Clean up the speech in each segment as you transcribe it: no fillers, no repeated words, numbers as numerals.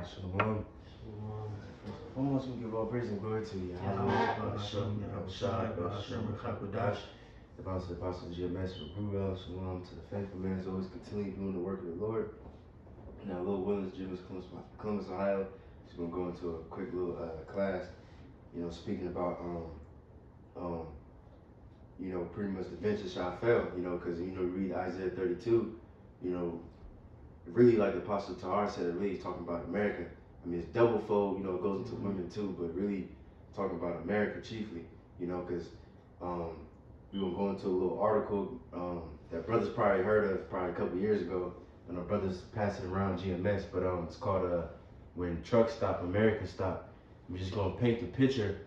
Shalom. First and foremost, we give all praise and glory to you. The Apostle GMS for Bruel. Shalom to the faithful man who's always continue doing the work of the Lord. Now, Lord willing, Jim is Columbus, Ohio. She's going to go into a quick little class, speaking about, pretty much the venture shall fail, because, you read Isaiah 32, really like the Apostle Tahar said, it really is talking about America. I mean, it's double fold, it goes into women too, but really talking about America chiefly, because we're going to go into a little article that brothers probably heard of probably a couple years ago. I know brothers passing around GMS, but it's called When Trucks Stop, America Stop. We're just going to paint the picture,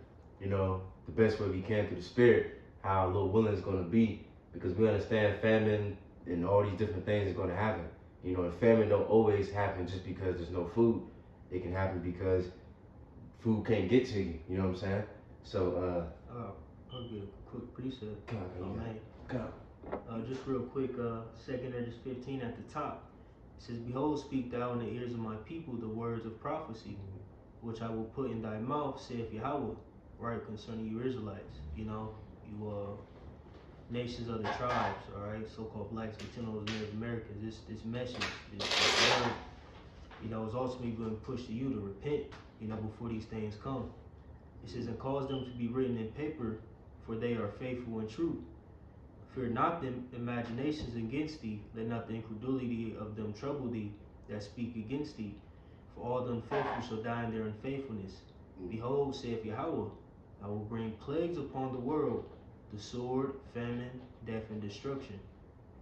the best way we can through the Spirit, how Lord willing is going to be, because we understand famine and all these different things is going to happen. And famine don't always happen just because there's no food. It can happen because food can't get to you. You know what I'm saying? So, I'll get a quick precept. Come. Just real quick, 2nd Edges 15 at the top. It says, Behold, speak thou in the ears of my people the words of prophecy, which I will put in thy mouth, saith Yahweh, right, concerning you Israelites. You nations of the tribes, all right, so-called blacks, Latinos, Native Americans. This message, this word, is ultimately going to push to you to repent, before these things come. It says, and cause them to be written in paper, for they are faithful and true. Fear not them imaginations against thee, let not the incredulity of them trouble thee that speak against thee. For all the unfaithful shall die in their unfaithfulness. Behold, saith Yahweh, I will bring plagues upon the world, the sword, famine, death, and destruction.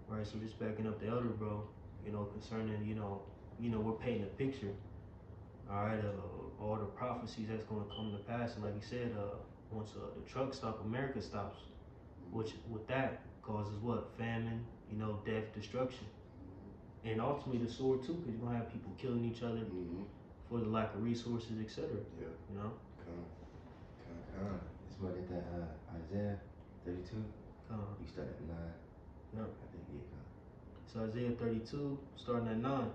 Right, so just backing up the elder bro, concerning, we're painting a picture, all right, all the prophecies that's going to come to pass. And like you said, once the truck stop, America stops, which with that causes what? Famine, death, destruction. And ultimately the sword too, because you're going to have people killing each other for the lack of resources, etc. Yeah. Let's look at that Isaiah 32. You start at 9. Yep. I think, yeah. So Isaiah 32, starting at 9.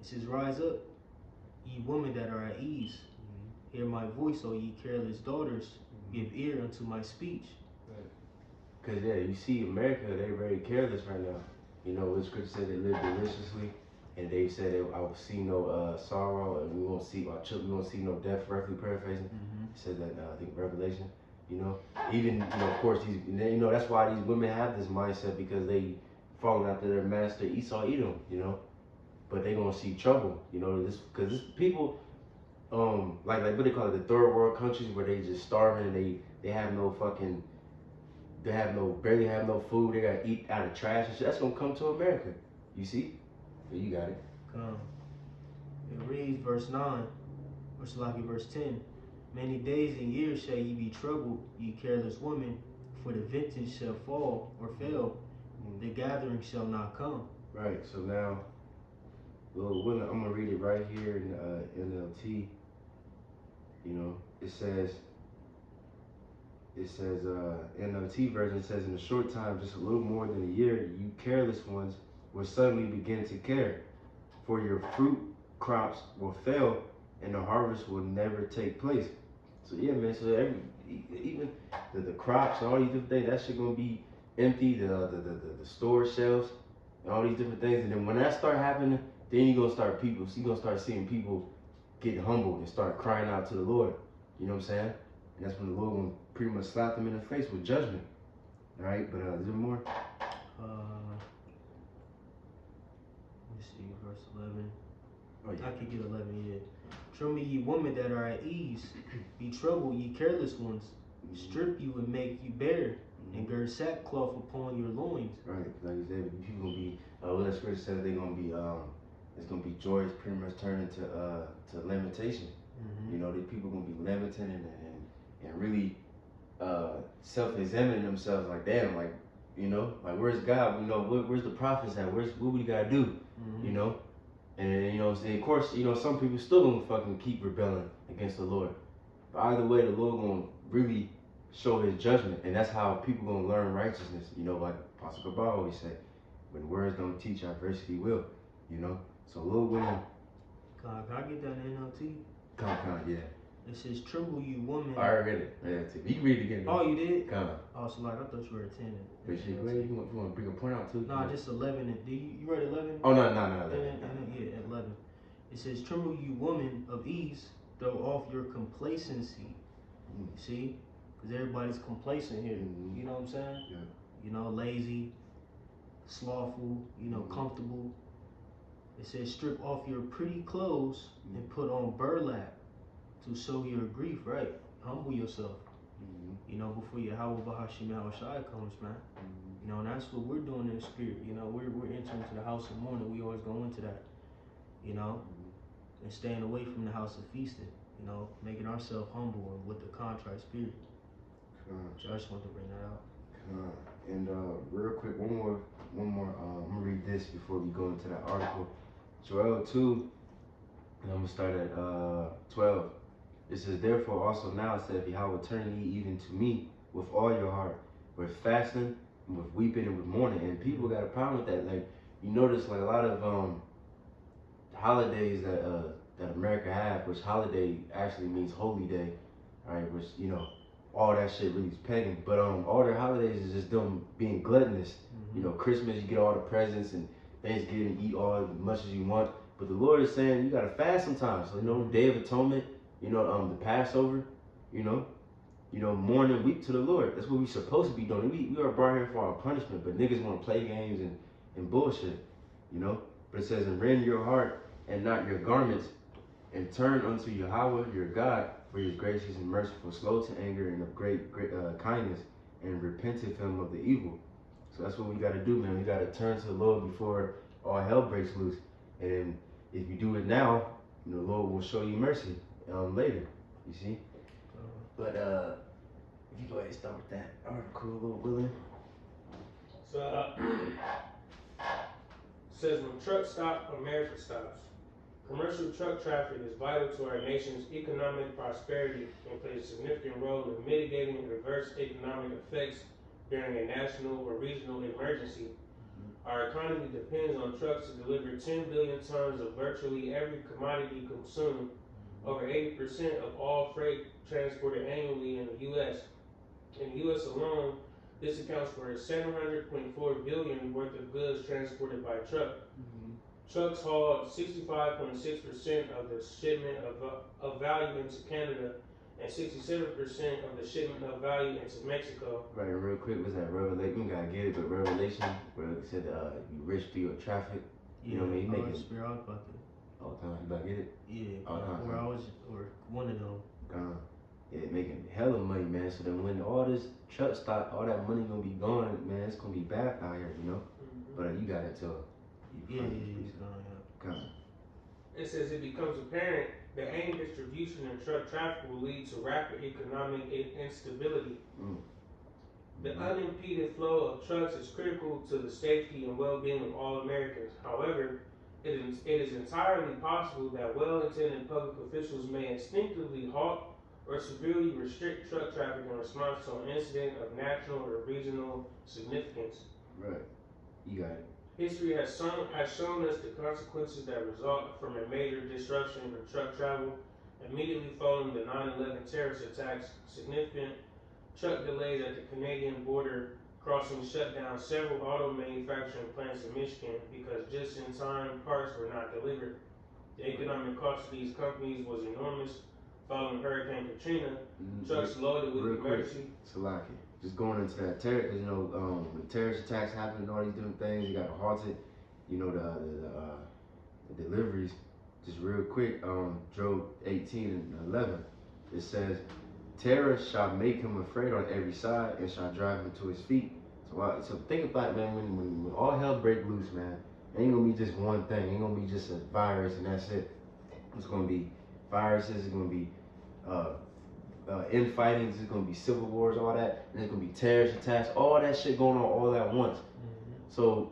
It says, Rise up, ye women that are at ease. Hear my voice, O ye careless daughters. Give ear unto my speech. Because, you see America, they're very careless right now. What scripture said, they live deliciously. And they said, I will see no sorrow, and we won't see our children, we won't see no death, roughly paraphrasing. It said that, I think, Revelation. Even, of course, that's why these women have this mindset, because they falling after their master Esau Edom, but they gonna see trouble, because this people, like what they call it, the third world countries, where they just starving, and they have no fucking, barely have no food, they gotta eat out of trash and shit. That's gonna come to America, you see? So you got it. It reads verse 9, or Salaki verse 10. Many days and years shall ye be troubled, ye careless women, for the vintage shall fall or fail, the gathering shall not come. Right, so now, Lord willing, I'm going to read it right here in NLT. It says, NLT version says, in a short time, just a little more than a year, you careless ones will suddenly begin to care, for your fruit crops will fail, and the harvest will never take place. So yeah, man, so even the crops and all these different things, that shit gonna be empty, the store shelves and all these different things. And then when that start happening, then you're gonna start seeing people get humbled and start crying out to the Lord. You know what I'm saying? And that's when the Lord gonna pretty much slap them in the face with judgment. All right, but is there more? Let me see, verse 11. Oh, yeah. I could get 11, yeah. Show me ye women that are at ease. Be troubled, ye careless ones. Strip you and make you bare, and gird sackcloth upon your loins. Right, like you said, people gonna be, what that scripture says, they're gonna be, it's gonna be joy, it's pretty much turning to lamentation. These people gonna be lamenting and really self-examining themselves, like, damn, like, where's God? Where's the prophets at? What we gotta do? And of course, some people still gonna fucking keep rebelling against the Lord. But either way, the Lord gonna really show his judgment, and that's how people gonna learn righteousness. Like Apostle Kabbalah always say, when words don't teach, adversity will. So Lord willing, Can I get that in NLT? Yeah. It says, "Tremble, you woman." I already read it. Yeah, you can read it again. Oh, you did? Con. Oh, so like I thought you were 10. But shit, go ahead. You want to bring a point out too? Nah, just 11. And you read 11? Oh no, 11. Yeah, 11. It says, "Tremble, you woman of ease, throw off your complacency." See, because everybody's complacent here. Mm-hmm. You know what I'm saying? Yeah. You know, lazy, slothful. You know, Mm-hmm. comfortable. It says, "Strip off your pretty clothes and put on burlap to show your grief." Right? Humble yourself. You know, before Yahweh Bahashim Yahushai comes, man. You know, and that's what we're doing in the spirit. You know, we're entering into the house of mourning. We always go into that. You know, and staying away from the house of feasting. You know, making ourselves humble and with the contrite spirit. So I just wanted to bring that out. And real quick, one more. I'm gonna read this before we go into that article. Joel 2, and I'm gonna start at 12. It says, "Therefore also now saith Yahweh, turn ye even to me with all your heart, with fasting, and with weeping, and with mourning." And people got a problem with that. Like, you notice, like a lot of holidays that America have, which holiday actually means holy day, right? Which, you know, all that shit really is pagan. But all their holidays is just them being gluttonous. You know, Christmas you get all the presents, and Thanksgiving you eat all as much as you want. But the Lord is saying you gotta fast sometimes. So, you know, Day of Atonement, you know, the Passover, you know, mourn and weep to the Lord. That's what we supposed to be doing. We are brought here for our punishment, but niggas want to play games and bullshit, you know. But it says, "And rend your heart and not your garments, and turn unto Yahweh your God, for he is gracious and merciful, slow to anger, and of great kindness, and repenteth him of the evil." So that's what we got to do, man. We got to turn to the Lord before all hell breaks loose. And if you do it now, you know, the Lord will show you mercy later. You see? But if you go ahead and start with that article, Lord willing. So says, "When trucks stop, America stops." Commercial truck traffic is vital to our nation's economic prosperity and plays a significant role in mitigating adverse economic effects during a national or regional emergency. Our economy depends on trucks to deliver 10 billion tons of virtually every commodity consumed, over 80% of all freight transported annually in the U.S. In the U.S. alone, this accounts for 700.4 billion worth of goods transported by truck. Trucks hauled 65.6% of the shipment of value into Canada and 67% of the shipment of value into Mexico. Right, and real quick, was that Revelation? You gotta get it, but Revelation, where it said you rich through your traffic. You know what I mean? All about that. All the time. You about to get it? Yeah, All time. or one of them. Yeah, making hella money, man. So then when all this truck stop, all that money gonna be gone, man. It's gonna be bad out here, you know. But you got it till. It's gone. It says it becomes apparent that any distribution in truck traffic will lead to rapid economic instability. The unimpeded flow of trucks is critical to the safety and well-being of all Americans. However, it is entirely possible that well-intended public officials may instinctively halt or severely restrict truck traffic in response to an incident of national or regional significance. Right. You got it. History has shown us the consequences that result from a major disruption in truck travel. Immediately following the 9/11 terrorist attacks, significant truck delays at the Canadian border crossing shut down several auto manufacturing plants in Michigan because just-in-time parts were not delivered. The economic cost of these companies was enormous. Following Hurricane Katrina, trucks loaded with emergency. Salaki. Just going into that terror, because you know when terrorist attacks happen and all these different things, you got to halt it. You know the deliveries. Just real quick, Job 18 and 11. It says, "Terror shall make him afraid on every side, and shall drive him to his feet." So think about it, man. When all hell break loose, man, it ain't gonna be just one thing. It ain't gonna be just a virus and that's it. It's gonna be viruses. It's gonna be infighting. It's gonna be civil wars, all that, and there's gonna be terrorist attacks. All that shit going on all at once. So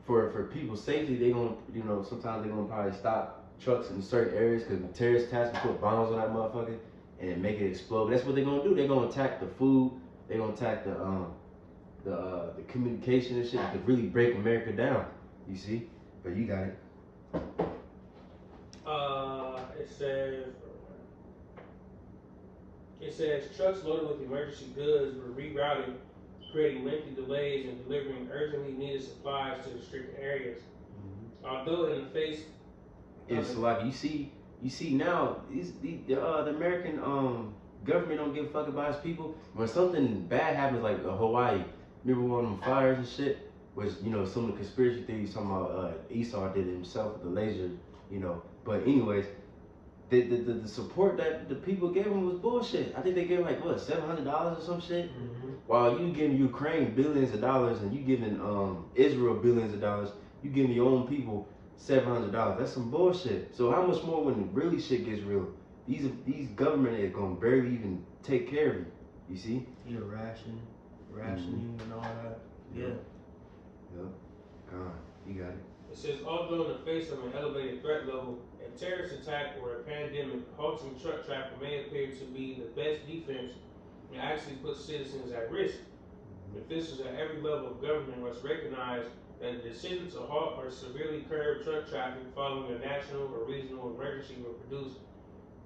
for people's safety, they gonna, you know, sometimes they gonna probably stop trucks in certain areas because when terrorist attacks, we put bombs on that motherfucker and make it explode. That's what they're gonna do. They're gonna attack the food. They're gonna attack the communication and shit to really break America down. You see? But you got it. It says trucks loaded with emergency goods were rerouted, creating lengthy delays in delivering urgently needed supplies to restricted areas. Although in the face It's like you see now the American government don't give a fuck about its people. When something bad happens, like Hawaii, remember one of them fires and shit, was some of the conspiracy theories talking about Esau did it himself with the laser, But anyways, the support that the people gave him was bullshit. I think they gave him like what $700 or some shit, while you giving Ukraine billions of dollars and you giving Israel billions of dollars, you giving your own people $700. That's some bullshit. So how much more when really shit gets real? These government is gonna barely even take care of you. You see? Yeah, rationing and all that. Yeah. Yep. God, you got it. It says, although in the face of an elevated threat level, a terrorist attack or a pandemic, halting truck traffic may appear to be the best defense and actually puts citizens at risk. Officials at every level of government must recognize that the decision to halt or severely curb truck traffic following a national or regional emergency will produce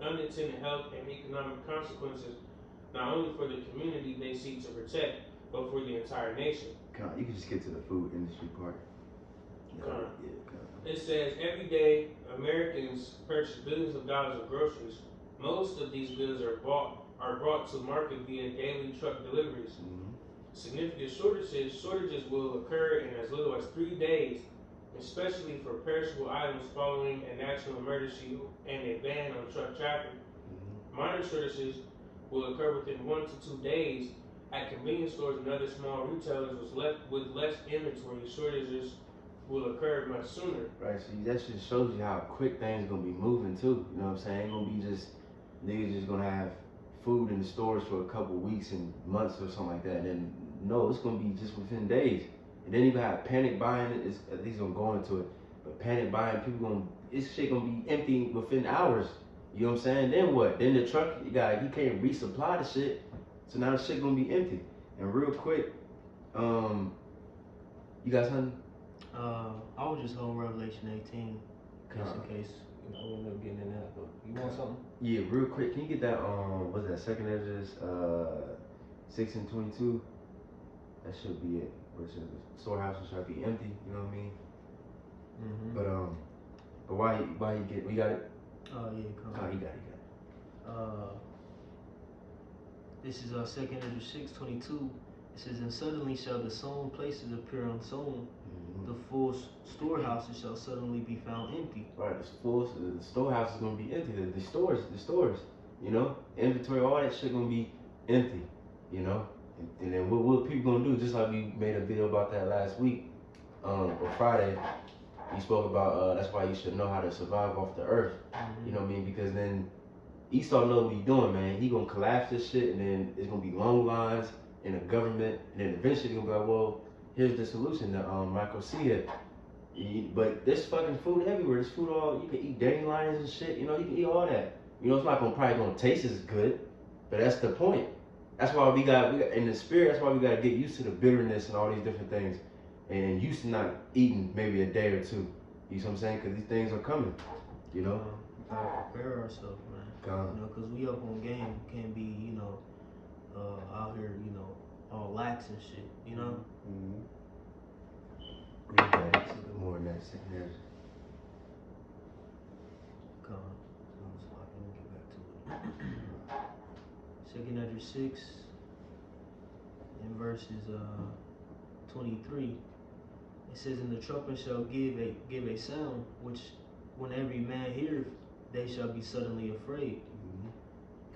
unintended health and economic consequences, not only for the community they seek to protect, but for the entire nation. God, you can just get to the food industry part. God. It says every day Americans purchase billions of dollars of groceries. Most of these goods are brought to market via daily truck deliveries. Significant shortages will occur in as little as 3 days, especially for perishable items following a national emergency and a ban on truck traffic. Minor shortages will occur within 1 to 2 days at convenience stores and other small retailers with less inventory. Shortages will occur much sooner. Right, so that just shows you how quick things gonna be moving too. You know what I'm saying? Ain't gonna be just niggas just gonna have food in the stores for a couple weeks and months or something like that. And then no, it's gonna be just within days. And then you gonna have panic buying. It's at least gonna go into it. But panic buying, this shit gonna be empty within hours. You know what I'm saying? Then what? Then the truck he can't resupply the shit. So now the shit gonna be empty. And real quick, you got something? I was just holding Revelation 18, just in case we end up getting in that. But you want something? Yeah, real quick. Can you get that? What's that? Second Ezra's 6:22. That should be it. Where it says the storehouse shall be empty. You know what I mean? But why you get? We got it. Oh yeah, come Oh, on. you got it. This is 2nd Ezra 6:22. It says, and suddenly shall the sown places appear unsown. The full storehouses shall suddenly be found empty. Right, the storehouse is gonna be empty. The stores, inventory, all that shit gonna be empty, And then what people gonna do? Just like we made a video about that last week, or Friday. We spoke about that's why you should know how to survive off the earth. You know what I mean? Because then Esau knows what he's doing, man. He gonna collapse this shit, and then it's gonna be long lines in the government, and then eventually gonna be like, well, here's the solution to Mycosía. But there's fucking food everywhere. There's food you can eat dandelions and shit. You can eat all that. It's not probably gonna taste as good, but that's the point. That's why we got in the spirit. That's why we gotta get used to the bitterness and all these different things, and used to not eating maybe a day or two. You know what I'm saying? Because these things are coming. We gotta prepare ourselves, man. Because we up on game. Can't be, out here, all lax and shit. More than that, second Ezra. Come on. So I can get back to it. 2nd Ezra 6 in verses 23. It says, and the trumpet shall give a sound, which when every man heareth, they shall be suddenly afraid.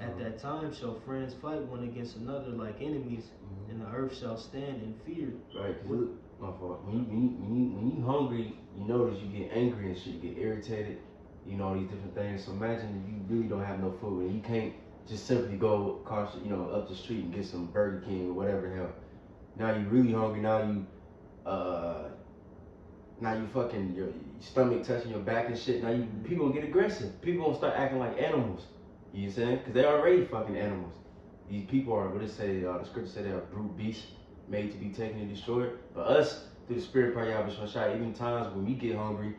At that time shall friends fight one against another like enemies, and the earth shall stand in fear. Right, cause my fault. When you hungry, you notice you get angry and shit, you get irritated, all these different things. So imagine if you really don't have no food and you can't just simply go across, up the street and get some Burger King or whatever the hell. Now you really hungry. Now you fucking your stomach touching your back and shit. Now people gonna get aggressive. People gonna start acting like animals. You know what I'm saying? Because they're already fucking animals. These people are, what it say, the scripture said they are brute beasts made to be taken and destroyed. But us, through the spirit of Yahweh Shai, even times when we get hungry,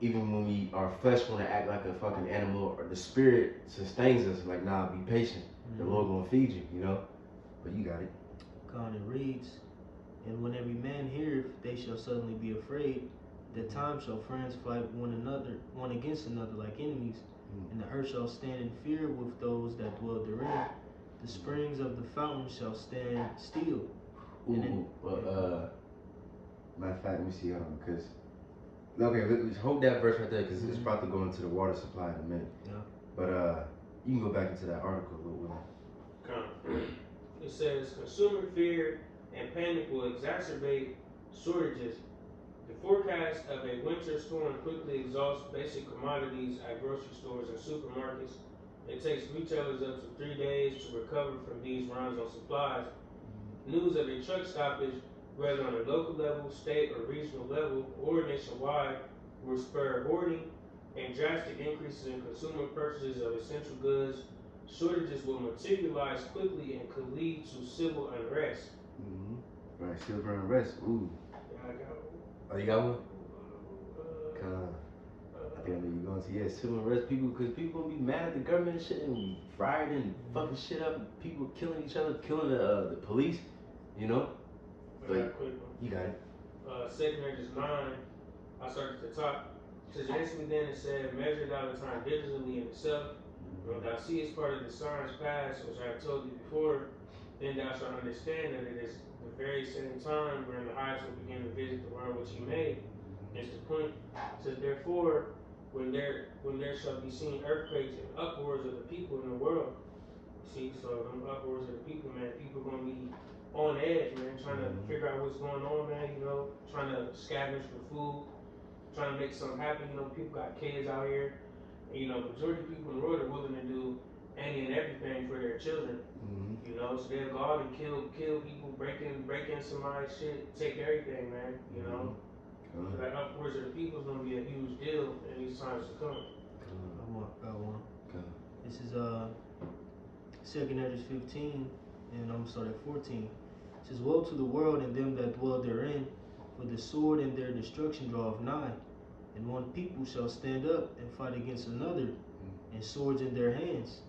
even when our flesh want to act like a fucking animal, or the spirit sustains us. Like, nah, be patient. The Lord gonna feed you, you know. But you got it. God, it reads, and when every man heareth, they shall suddenly be afraid. That time shall friends fight one against another like enemies, and the earth shall stand in fear with those that dwell therein. The springs of the fountain shall stand still. Ooh, matter of fact, let me see, because okay, let's hold that verse right there, because it's about to go into the water supply in a minute. Yeah. But you can go back into that article a little bit. It says consumer fear and panic will exacerbate shortages. The forecast of a winter storm quickly exhausts basic commodities at grocery stores and supermarkets. It takes retailers up to 3 days to recover from these runs on supplies. News of a truck stoppage, whether on a local level, state or regional level, or nationwide, will spur hoarding and drastic increases in consumer purchases of essential goods. Shortages will materialize quickly and could lead to civil unrest. Right, civil unrest. Ooh. Yeah, I got one. Oh, you got one? I think I know you're going to. Yeah, civil unrest. Because people gonna be mad at the government and shit, and we fired and fucking shit up. And people killing each other, killing the police. You know. I got a quick one. You got it. 2 Corinthians 9. I started at the top. It says, instantly then it said, measure thou the time diligently in itself. When thou seest part of the signs past, which I have told thee before, then thou shalt understand that it is the very same time wherein the highest will begin to visit the world which he made. It's the point. It says, therefore, when there shall be seen earthquakes and uproars of the people in the world. See, so them uproars of the people, man, people gonna be on edge, man, trying to figure out what's going on, man, you know, trying to scavenge for food, trying to make something happen. You know, people got kids out here. And, you know, majority of people in the world are willing to do any and everything for their children. You know, so they'll go out and kill people, break in somebody's shit, take everything, man. You know, so that upwards of the people is gonna be a huge deal in these times to come. Got one. This is 2 Corinthians 15, and I'm gonna start at 14. It says, woe to the world and them that dwell therein, for the sword and their destruction draweth nigh. And one people shall stand up and fight against another, and swords in their hands.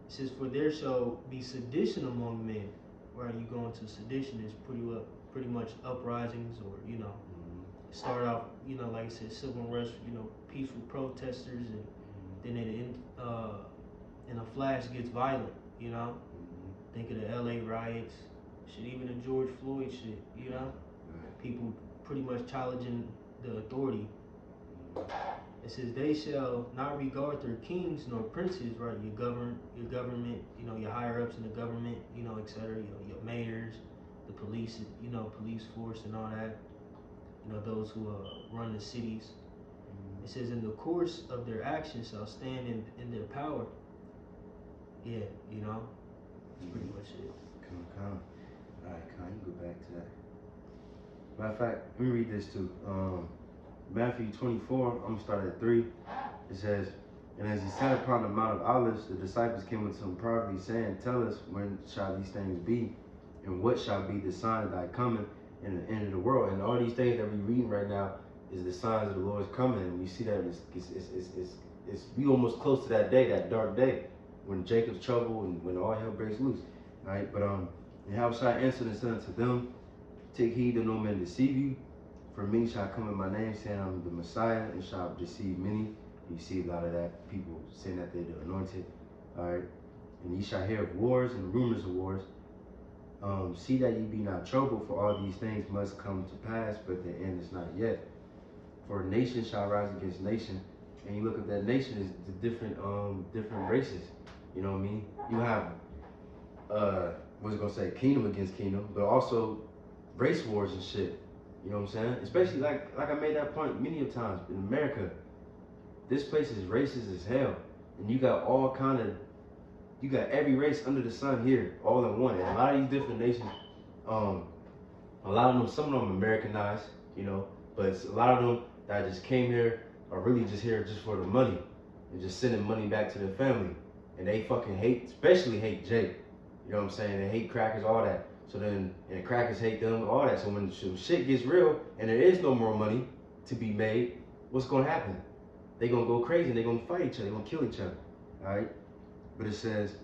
It says, for there shall be sedition among men. Right, you go into sedition is pretty much uprisings, or, you know, start off, you know, like I said, civil unrest, you know, peaceful protesters, and then it in a flash gets violent, you know. Think of the LA riots, shit, even the George Floyd shit, you know. People pretty much challenging the authority. It says, they shall not regard their kings nor princes, right? Your government, you know, your higher ups in the government, you know, etc. Your mayors, the police, you know, police force and all that. You know, those who run the cities. It says, in the course of their actions shall stand in their power. Yeah, you know, that's pretty much it. Come. Alright, you go back to that. Matter of fact, let me read this too. Matthew 24, I'm gonna start at 3. It says, and as he sat upon the Mount of Olives, the disciples came unto him privately, saying, tell us, when shall these things be? And what shall be the sign of thy coming and the end of the world? And all these things that we're reading right now is the signs of the Lord's coming. And we see that it's we almost close to that day, that dark day, when Jacob's trouble and when all hell breaks loose. Alright, but and how shall I answer and said unto them, take heed that no man deceive you. For many shall come in my name, saying I'm the Messiah, and shall deceive many. You see a lot of that, people saying that they're the anointed. Alright. And ye shall hear of wars and rumors of wars. See that ye be not troubled, for all these things must come to pass, but the end is not yet. For nation shall rise against nation. And you look at that nation is the different races. You know what I mean? You have kingdom against kingdom, but also race wars and shit. You know what I'm saying? Especially like I made that point many of times in America. This place is racist as hell, and you got you got every race under the sun here, all in one. And a lot of these different nations, a lot of them, some of them Americanized, you know, but a lot of them that just came here are really just here just for the money and just sending money back to their family, and they fucking especially hate Jake. You know what I'm saying? They hate crackers, all that. So then, and crackers hate them, all that. So when shit gets real and there is no more money to be made, what's gonna happen? They gonna go crazy. They gonna fight each other. They gonna kill each other. All right. But it says,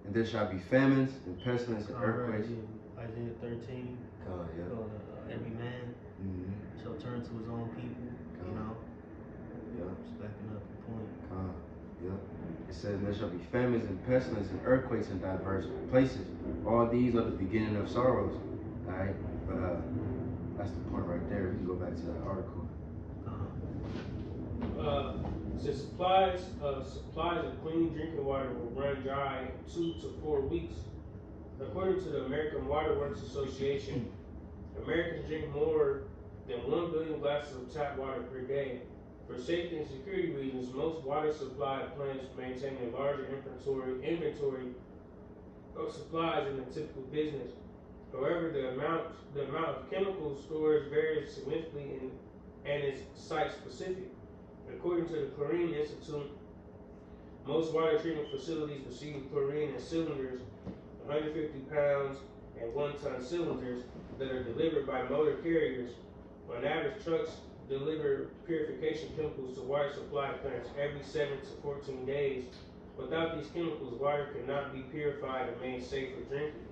and there shall be famines and pestilence and earthquakes. Isaiah 13. Yeah. Every man shall turn to his own people. You know. Yeah. Just backing up the point. Yeah. It says there shall be famines and pestilence and earthquakes in diverse places. All these are the beginning of sorrows. All right. But that's the point right there. We can go back to that article. Since supplies of clean drinking water will run dry in 2 to 4 weeks. According to the American Water Works Association, Americans drink more than 1 billion glasses of tap water per day. For safety and security reasons, most water supply plants maintain a larger inventory of supplies than a typical business. However, the amount of chemicals stored varies significantly and is site specific. According to the Chlorine Institute, most water treatment facilities receive chlorine in cylinders, 150 pounds and 1 ton cylinders that are delivered by motor carriers. On average, trucks deliver purification chemicals to water supply plants every 7 to 14 days. Without these chemicals, water cannot be purified and made safe for drinking.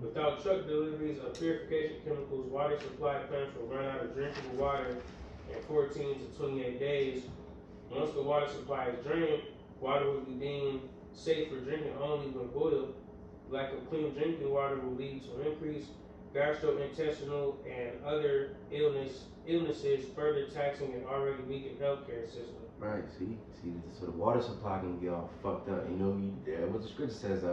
Without truck deliveries of purification chemicals, water supply plants will run out of drinkable water in 14 to 28 days. Once the water supply is drained, water will be deemed safe for drinking only when boiled. Lack of clean drinking water will lead to increased gastrointestinal and other illnesses, further taxing an already weakened healthcare system. Right. See. So the water supply can get all fucked up. You know, what the scripture says.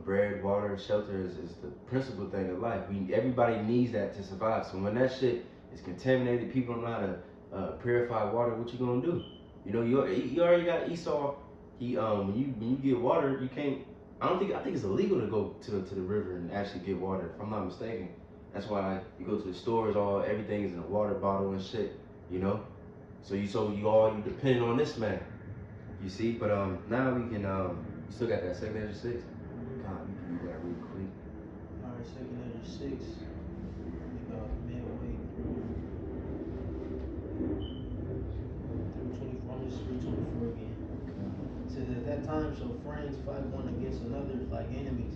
Bread, water, shelter is the principal thing of life. Everybody needs that to survive. So when that shit is contaminated, people don't know how to purify water. What you gonna do? You know, you already got Esau. When you get water, you can't. I think it's illegal to go to the river and actually get water. If I'm not mistaken, that's why you go to the stores. Everything is in a water bottle and shit. You know, so you depending on this man. You see, but now we can. You still got that 2 Ezra 6. God, we can do that real quick. Alright, 2 Ezra 6. About midway through 24. I'm just read 24 again. It says, at that time shall friends fight one against another like enemies,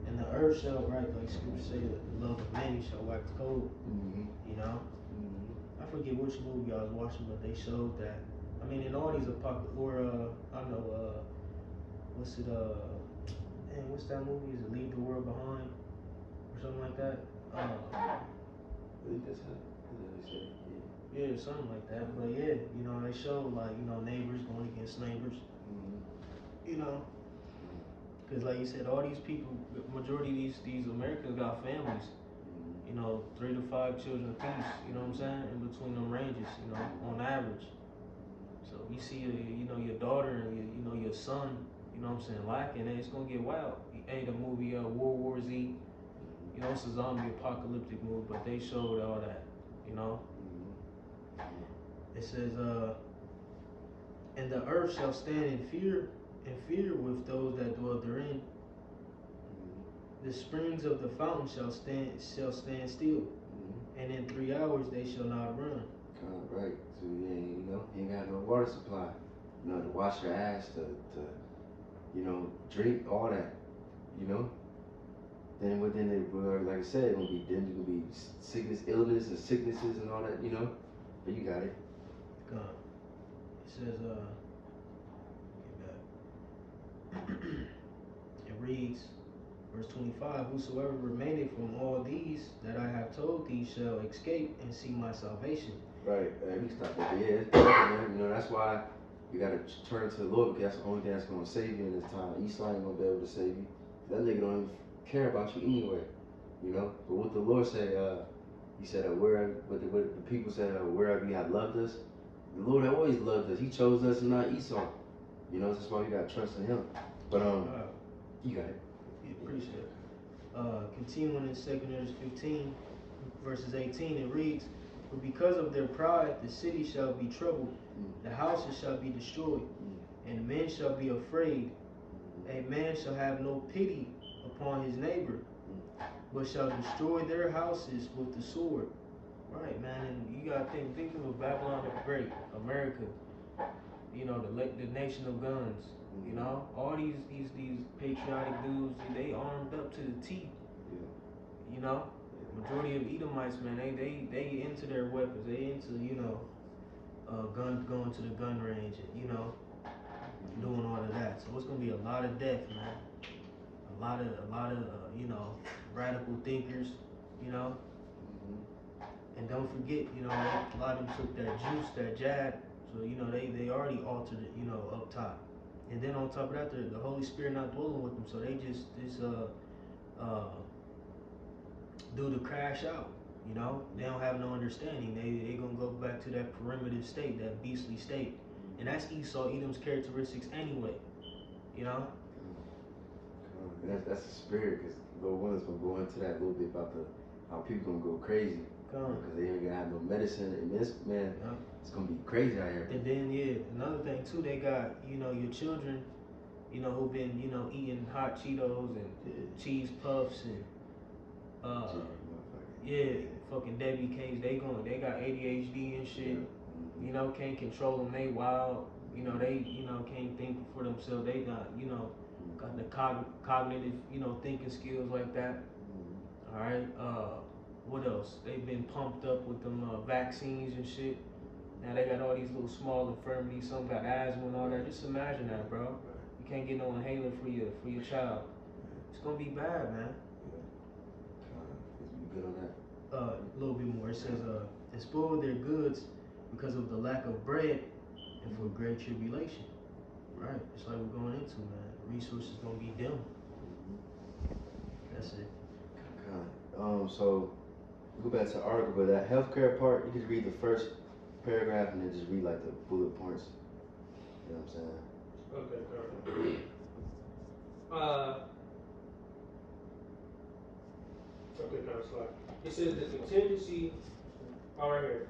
and the earth shall, right, like scripture say, the love of many shall wax cold. You know? I forget which movie I was watching, but they showed that. I mean, in all these what's that movie? Is it Leave the World Behind? Or something like that? I think that's how they say it. Yeah, something like that. But yeah, you know, they show like, you know, neighbors going against neighbors. You know, because like you said, all these people, the majority of these Americans got families. You know, 3 to 5 children apiece. You know what I'm saying? In between them ranges, you know, on average. So you see, your daughter and your son. You know what I'm saying, lacking, and it's gonna get wild. Hey, the movie World War Z, you know, it's a zombie apocalyptic movie, but they showed all that, you know. It says, and the earth shall stand in fear with those that dwell therein. The springs of the fountain shall stand still, and in 3 hours they shall not run. Right. So you ain't got no water supply, you know, to wash your ass, to drink, all that, you know. Then like I said, it's gonna be illness and sicknesses and all that, you know. But you got it. God. It says, get back. It reads, verse 25, whosoever remaineth from all these that I have told thee shall escape and see my salvation. Right. We can stop that. Yeah, it's perfect, man. You know, that's why you gotta turn to the Lord, because that's the only thing that's gonna save you in this time. Esau ain't gonna be able to save you. That nigga don't even care about you anyway. You know? But what the Lord said, he said, what the people said, wherever you have loved us, the Lord always loved us. He chose us and not Esau. You know, that's why we gotta trust in him. But you got it. Yeah, appreciate it. Continuing in 2 Ezra 15, verses 18, it reads, for because of their pride the city shall be troubled, the houses shall be destroyed, and men shall be afraid. A man shall have no pity upon his neighbor, but shall destroy their houses with the sword. Right, man, and you gotta think of Babylon the Great, America. You know, the nation of guns. You know, all these patriotic dudes, they armed up to the teeth. Yeah. You know, majority of Edomites, man, they into their weapons. They into going to the gun range, and, doing all of that. So it's gonna be a lot of death, man. A lot of radical thinkers, you know. And don't forget, a lot of them took that juice, that jab. So they already altered it, up top. And then on top of that, the Holy Spirit not dwelling with them, so they just do the crash out. They don't have no understanding. They gonna go back to that primitive state, that beastly state, and that's Esau, Edom's characteristics anyway. That's the spirit, because Lord Willis gonna go into that a little bit about how people gonna go crazy because they ain't gonna have no medicine, and this man, it's gonna be crazy out here. And then another thing too, they got your children, who've been eating hot Cheetos and cheese puffs and fucking Debbie Cakes. They got ADHD and shit. Can't control them. They wild. They can't think for themselves. They got got the cognitive thinking skills like that. All right. What else? They've been pumped up with them vaccines and shit. Now they got all these little small infirmities. Some got asthma and all that. Just imagine that, bro. You can't get no inhaler for your child. It's gonna be bad, man. You good on that? A little bit more. It says, and spoil their goods because of the lack of bread and for great tribulation. Right. It's like we're going into, man. Resources gonna be dim. That's it. So go back to the article, but that healthcare part, you just read the first paragraph and then just read like the bullet points. You know what I'm saying? Okay, kind of slide. It says the contingency, right here.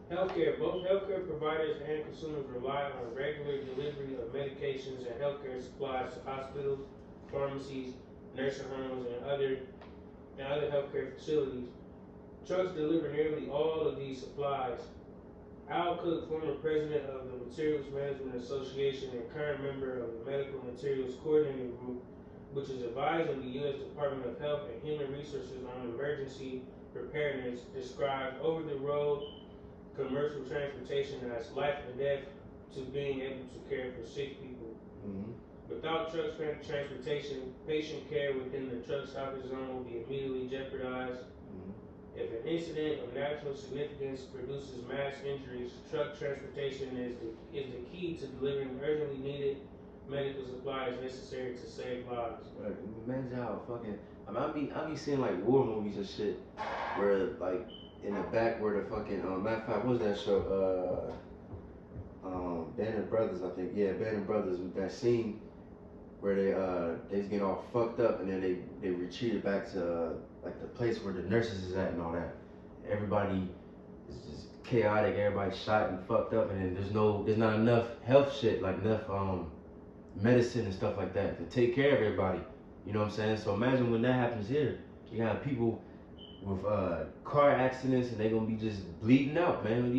Both healthcare providers and consumers rely on regular delivery of medications and healthcare supplies to hospitals, pharmacies, nursing homes, and other healthcare facilities. Trucks deliver nearly all of these supplies. Al Cook, former president of the Materials Management Association and current member of the Medical Materials Coordinating Group, which is advising the U.S. Department of Health and Human Resources on emergency preparedness, described over-the-road commercial transportation as life and death to being able to care for sick people. Without truck transportation, patient care within the truck stoppage zone will be immediately jeopardized. If an incident of national significance produces mass injuries, truck transportation is the key to delivering urgently needed medical supplies necessary to save lives. Right. Imagine how fucking I be seeing like war movies and shit where like in the back where the fucking matter of fact, what was that show? Band of Brothers, I think. Yeah, Band of Brothers, with that scene where they was getting all fucked up and then they retreated back to like the place where the nurses is at and all that. Everybody is just chaotic, everybody shot and fucked up, and then there's not enough health shit, like enough medicine and stuff like that to take care of everybody. You know what I'm saying? So imagine when that happens here. You got people with car accidents and they gonna be just bleeding out, man. And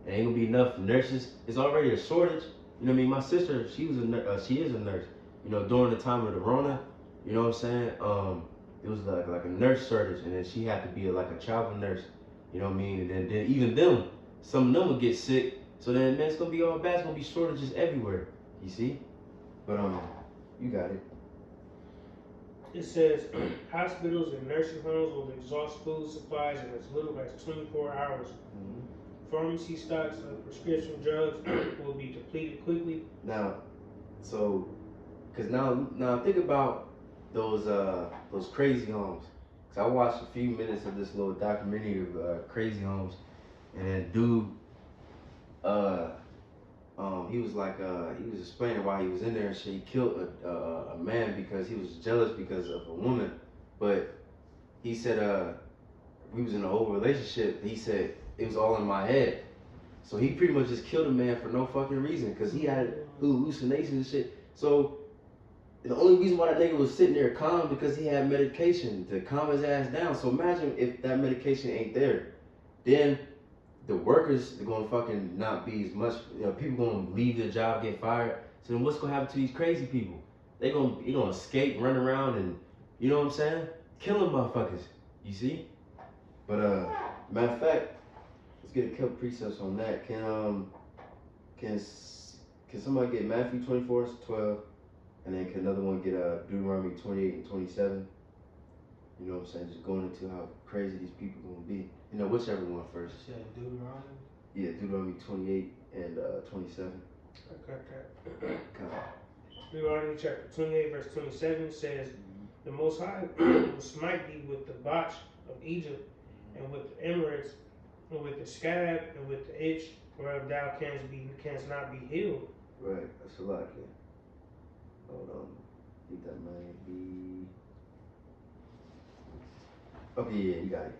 ain't gonna be enough nurses. It's already a shortage. You know what I mean? My sister, she is a nurse. During the time of the Rona, you know what I'm saying? It was like a nurse shortage, and then she had to be like a travel nurse. You know what I mean? And then even them, some of them would get sick. So then, man, it's gonna be all bad. It's gonna be shortages everywhere. You see? But you got it. It says hospitals and nursing homes will exhaust food supplies in as little as 24 hours. Pharmacy stocks of prescription drugs will be depleted quickly. Now, because now think about those crazy homes. Cause I watched a few minutes of this little documentary of crazy homes, and then dude, he was like, he was explaining why he was in there and shit. He killed a man because he was jealous because of a woman. But he said, we was in a whole relationship. He said, it was all in my head. So he pretty much just killed a man for no fucking reason because he had hallucinations and shit. So the only reason why that nigga was sitting there calm because he had medication to calm his ass down. So imagine if that medication ain't there. then the workers are gonna fucking not be as much. People gonna leave their job, get fired. So then what's gonna happen to these crazy people? They gonna escape, run around, and you know what I'm saying? Killing motherfuckers. You see? But matter of fact, let's get a couple precepts on that. Can somebody get Matthew 24:12, and then can another one get Deuteronomy 28:27? You know what I'm saying? Just going into how crazy these people gonna be. Whichever one first. You said Deuteronomy? Yeah, Deuteronomy 28 and 27. I got that. Come on. Deuteronomy chapter 28, verse 27 says, "The Most High will smite thee with the botch of Egypt, and with the Emirates, and with the scab, and with the itch, whereof thou canst not be healed." Right, that's a lot, kid. Hold on. I think that might be. Okay, yeah, you got it.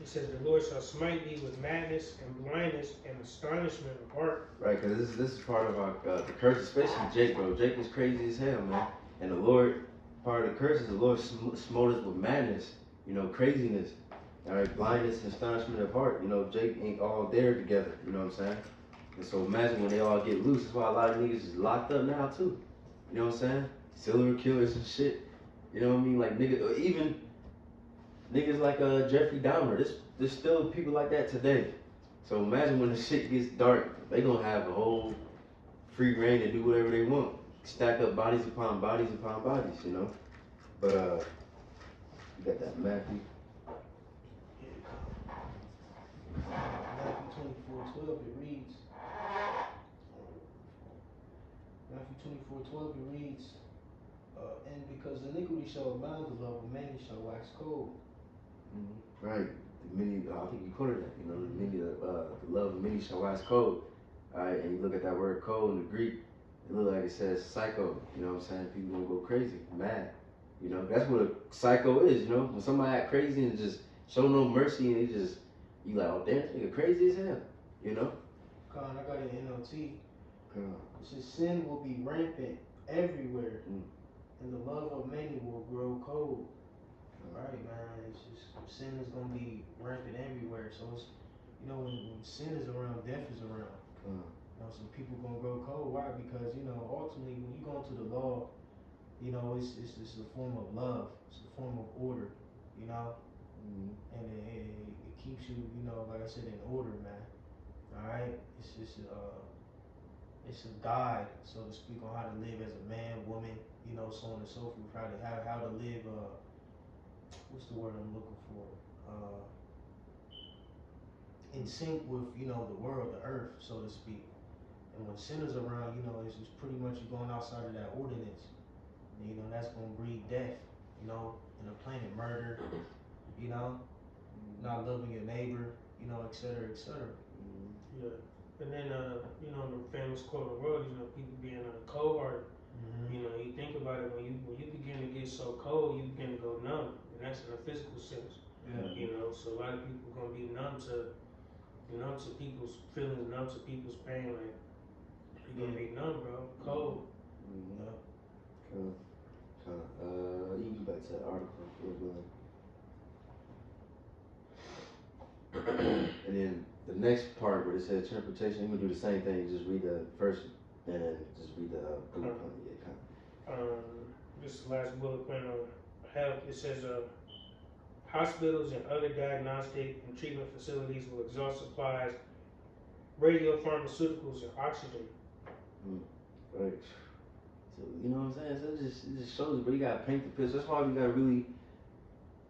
It says, "The Lord shall smite thee with madness and blindness and astonishment of heart." Right, because this is part of our the curse, especially Jake, bro. Jake is crazy as hell, man. And the Lord, part of the curse is the Lord smote us with madness, craziness. All right, blindness and astonishment of heart. Jake ain't all there together. You know what I'm saying? And so imagine when they all get loose. That's why a lot of niggas is locked up now too. You know what I'm saying? Serial killers and shit. You know what I mean? Like niggas, even niggas like Jeffrey Dahmer. There's still people like that today. So imagine when the shit gets dark, they gonna have a whole free reign to do whatever they want. Stack up bodies upon bodies upon bodies, But you got that Matthew. Matthew 24:12 it reads. Matthew 24:12 it reads. And because iniquity shall abound, the love of many shall wax cold. Mm-hmm. Right. I think you quoted that. The love of many shall wax cold. All right, and you look at that word cold in the Greek, it look like it says psycho. You know what I'm saying? People gonna go crazy, mad. That's what a psycho is. When somebody act crazy and just show no mercy, and you like, oh damn, this nigga crazy as hell. Con, I got an NLT. Come on. It says sin will be rampant everywhere, and the love of many will grow cold. Right, man. It's just sin is gonna be rampant everywhere. So it's when sin is around, death is around. Some people gonna grow cold. Why? Because ultimately when you go into the law, it's a form of love. It's a form of order. And it keeps you like I said in order, man. All right. It's a guide, so to speak, on how to live as a man, woman, so on and so forth. How to live. What's the word I'm looking for? In sync with the world, the earth, so to speak. And when sin is around, it's just pretty much you going outside of that ordinance. And, that's gonna breed death. In the planet, murder. Not loving your neighbor. Et cetera, et cetera. Yeah. And then the famous quote of the world is people being cold-hearted. You think about it, when you begin to get so cold, you begin to go numb, and that's in a physical sense. Yeah. So a lot of people gonna be numb to people's feelings, numb to people's pain. Like you're gonna be numb, bro, cold. You can go back to that article. And then the next part where it says interpretation, you can do the same thing. Just read the first, and then just read the bullet point. This last bullet point on health. It says hospitals and other diagnostic and treatment facilities will exhaust supplies, radiopharmaceuticals, and oxygen. Right. So you know what I'm saying? So it just shows you, but you gotta paint the picture. That's why we gotta really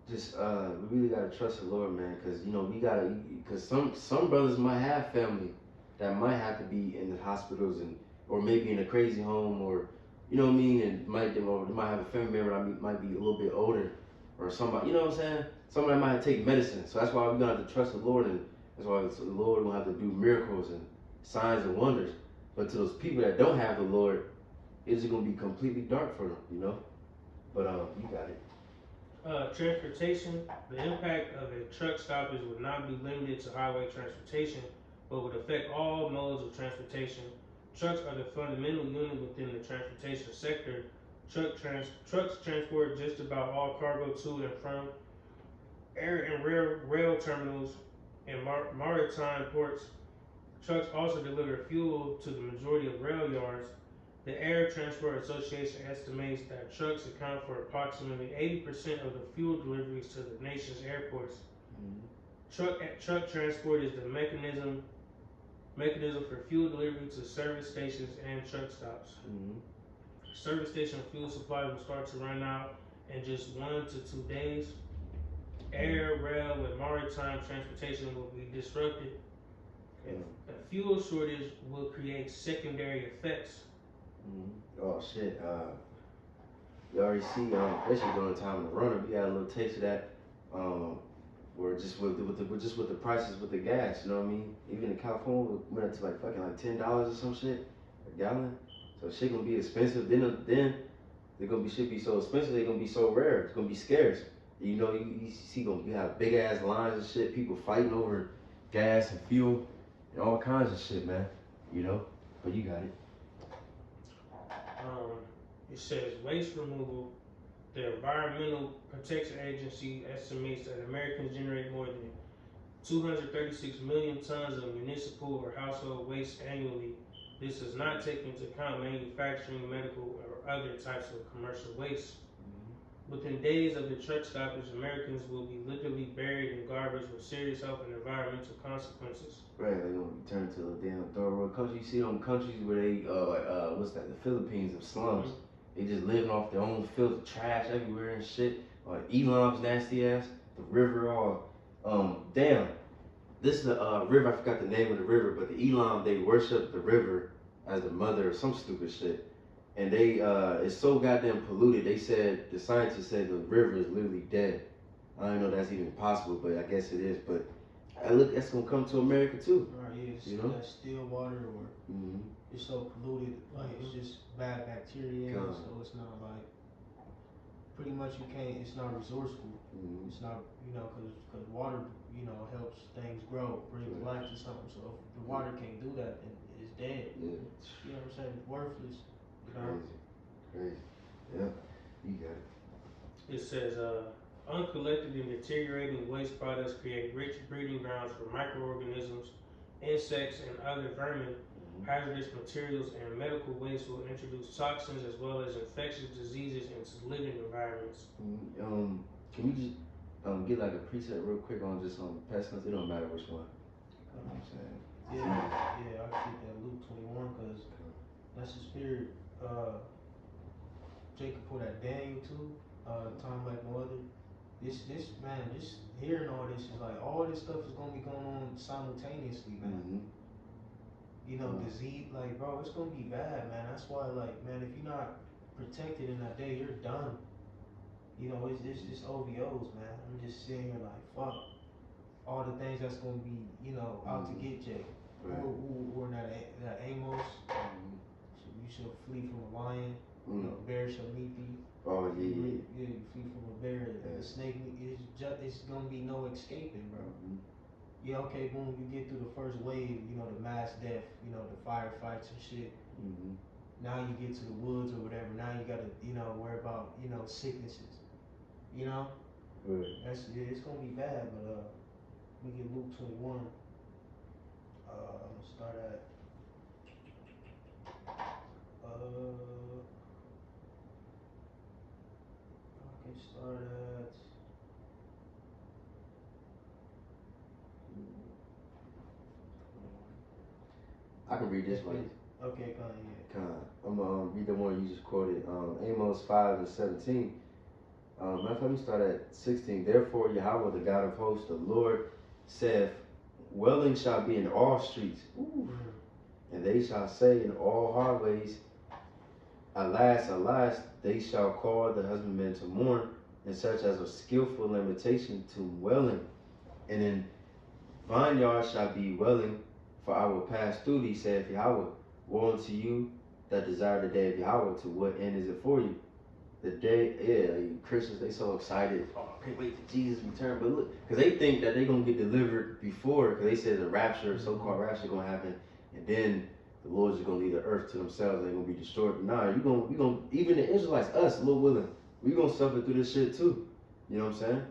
we really gotta trust the Lord, man, because some brothers might have family that might have to be in the hospitals or maybe in a crazy home, or you know what I mean, and they might have a family member that might be a little bit older, or somebody, you know what I'm saying? Somebody might have to take medicine. So that's why we're gonna have to trust the Lord, and that's why the Lord will have to do miracles and signs and wonders. But to those people that don't have the Lord, it's gonna be completely dark for them, But you got it. Transportation. The impact of a truck stoppage would not be limited to highway transportation, but would affect all modes of transportation. Trucks are the fundamental unit within the transportation sector. Trucks transport just about all cargo to and from air and rail terminals, and maritime ports. Trucks also deliver fuel to the majority of rail yards. The Air Transport Association estimates that trucks account for approximately 80% of the fuel deliveries to the nation's airports. Truck transport is the mechanism for fuel delivery to service stations and truck stops. Service station fuel supply will start to run out in just 1 to 2 days. Air, rail, and maritime transportation will be disrupted. A fuel shortage will create secondary effects. Oh shit! You already see, especially during the time of the runner, we got a little taste of that. Or just with the prices with the gas, you know what I mean? Even in California, we went up to like fucking like $10 or some shit a gallon. So shit gonna be expensive. Then they're gonna be shit be so expensive. They're gonna be so rare. It's gonna be scarce. You know, you see, you have big ass lines and shit. People fighting over gas and fuel and all kinds of shit, man. You know, but you got it. It says waste removal. The Environmental Protection Agency estimates that Americans generate more than 236 million tons of municipal or household waste annually. This does not take into account manufacturing, medical, or other types of commercial waste. Within days of the truck stoppage, Americans will be literally buried in garbage with serious health and environmental consequences. Right, they're gonna be turned to a damn third world country. You see them countries where they, what's that? The Philippines of slums. They just living off their own filth, trash everywhere and shit. Elam's nasty ass, the river, all. Damn. This is a river. I forgot the name of the river, but the Elam, they worship the river as the mother or some stupid shit. And they, it's so goddamn polluted. They said, the scientists said the river is literally dead. I don't know if that's even possible, but I guess it is. But look, that's gonna come to America too. Yes, you know? That still water or it's so polluted, like it's just bad bacteria, so it's not like, pretty much you can't, it's not resourceful. It's not, you know, cause water, you know, helps things grow, brings life to something. So if the water can't do that, then it's dead. Yeah. You know what I'm saying? It's worthless. You know? Crazy. Yeah, you got it. It says, uncollected and deteriorating waste products create rich breeding grounds for microorganisms, insects, and other vermin. Hazardous materials and medical waste will introduce toxins as well as infectious diseases into living environments. Can we just get like a preset real quick on just pestilence? It don't matter which one. You know what I'm saying? Yeah, I get that Luke 21 because that's the spirit. Jacob put that Daniel too. Time like no other. This man, just hearing all this is like all this stuff is gonna be going on simultaneously, man. You know, disease, like, bro, it's gonna be bad, man. That's why, like, man, if you're not protected in that day, you're done. You know, it's just OVOs, man. I'm just sitting here like, fuck, all the things that's gonna be, you know, out to get Jake. Right. Or that Amos, you shall flee from a lion. You know, bear shall meet thee. Oh yeah. You flee from a bear. The snake, it's gonna be no escaping, bro. Yeah, okay, boom, you get through the first wave, you know, the mass death, you know, the firefights and shit. Now you get to the woods or whatever, now you gotta, you know, worry about, you know, sicknesses. You know? It's gonna be bad, but we get Luke 21. I'm gonna start at I can start at I can read this one. Okay, I'm gonna read the one you just quoted. Amos 5:17. Let me start at 16. Therefore, Yahweh, the God of hosts, the Lord, saith, Welling shall be in all streets, and they shall say in all highways, Alas, alas, they shall call the husbandman to mourn, and such as a skillful lamentation to wailing. And in vineyards shall be wailing, for I will pass through thee, saith Yahweh. Woe unto you that desire the day of Yahweh. To what end is it for you? The day, Christians, they so excited. Oh, I can't wait for Jesus' return. But look, because they think that they're going to get delivered before, because they said the rapture, so-called rapture, going to happen. And then the Lord's just going to leave the earth to themselves. They're going to be destroyed. But nah, we gonna, even the Israelites, us, Lord willing, we're going to suffer through this shit too. You know what I'm saying?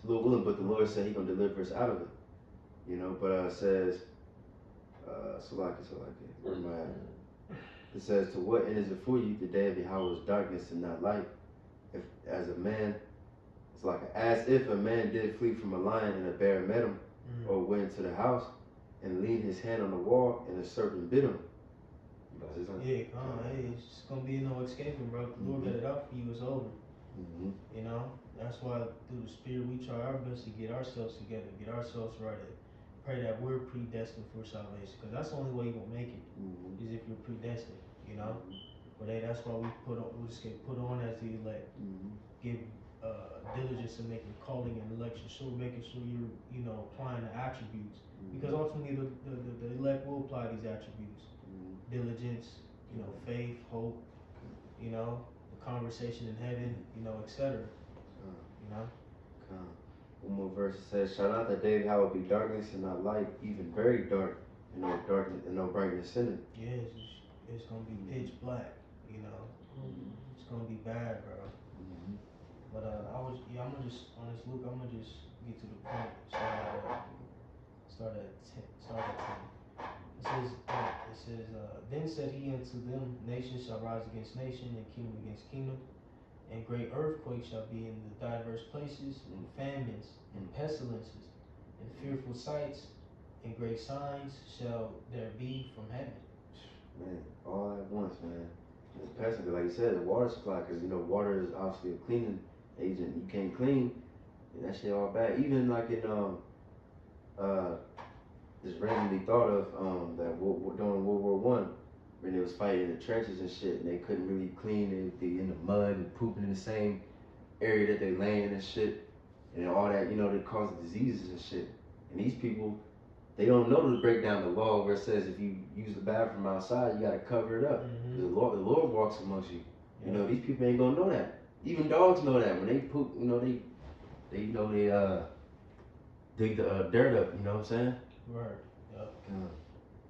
Lord willing, but the Lord said He's going to deliver us out of it. You know, but it says, Salaki, where am I at? It says, to what end is it for you? The day of Yahweh is darkness and not light. If as a man, it's like as if a man did flee from a lion and a bear met him, or went to the house and leaned his hand on the wall and a serpent bit him. Yeah, hey, it's just gonna be no escaping, bro. The Lord got it out for you, it's over. You know, that's why through the Spirit we try our best to get ourselves together, get ourselves right, and pray that we're predestined for salvation, because that's the only way you're gonna make it, is if you're predestined, you know. But hey, that's why we just get put on as the elect, give diligence in making calling and election sure, making sure you're, you know, applying the attributes, because ultimately the elect will apply these attributes, diligence, you know, faith, hope, you know, the conversation in heaven, you know, etc. You know. One more verse, it says, shall not the day of Yahweh be darkness and not light, even very dark, and no darkness and no brightness in it. Yeah, it's gonna be pitch black, you know. It's gonna be bad, bro. But I'm gonna just on this Luke, I'm gonna just get to the point. Start at 10. It says, then said he unto them, nation shall rise against nation, and kingdom against kingdom, and great earthquakes shall be in the diverse places, and famines, and pestilences, and fearful sights, and great signs shall there be from heaven. Man, all at once, man. It's pestilence, like you said, the water supply, because you know water is obviously a cleaning agent. You can't clean, and that shit all bad. Even like in just randomly thought of that during World War One, when they was fighting in the trenches and shit, and they couldn't really clean, and they in the mud and pooping in the same area that they laying and shit, and all that, you know, they cause diseases and shit. And these people, they don't know to break down the law where it says if you use the bathroom outside, you gotta cover it up. The Lord walks amongst you. You know, these people ain't gonna know that. Even dogs know that. When they poop, you know, they dig the dirt up. You know what I'm saying? Right. Yep.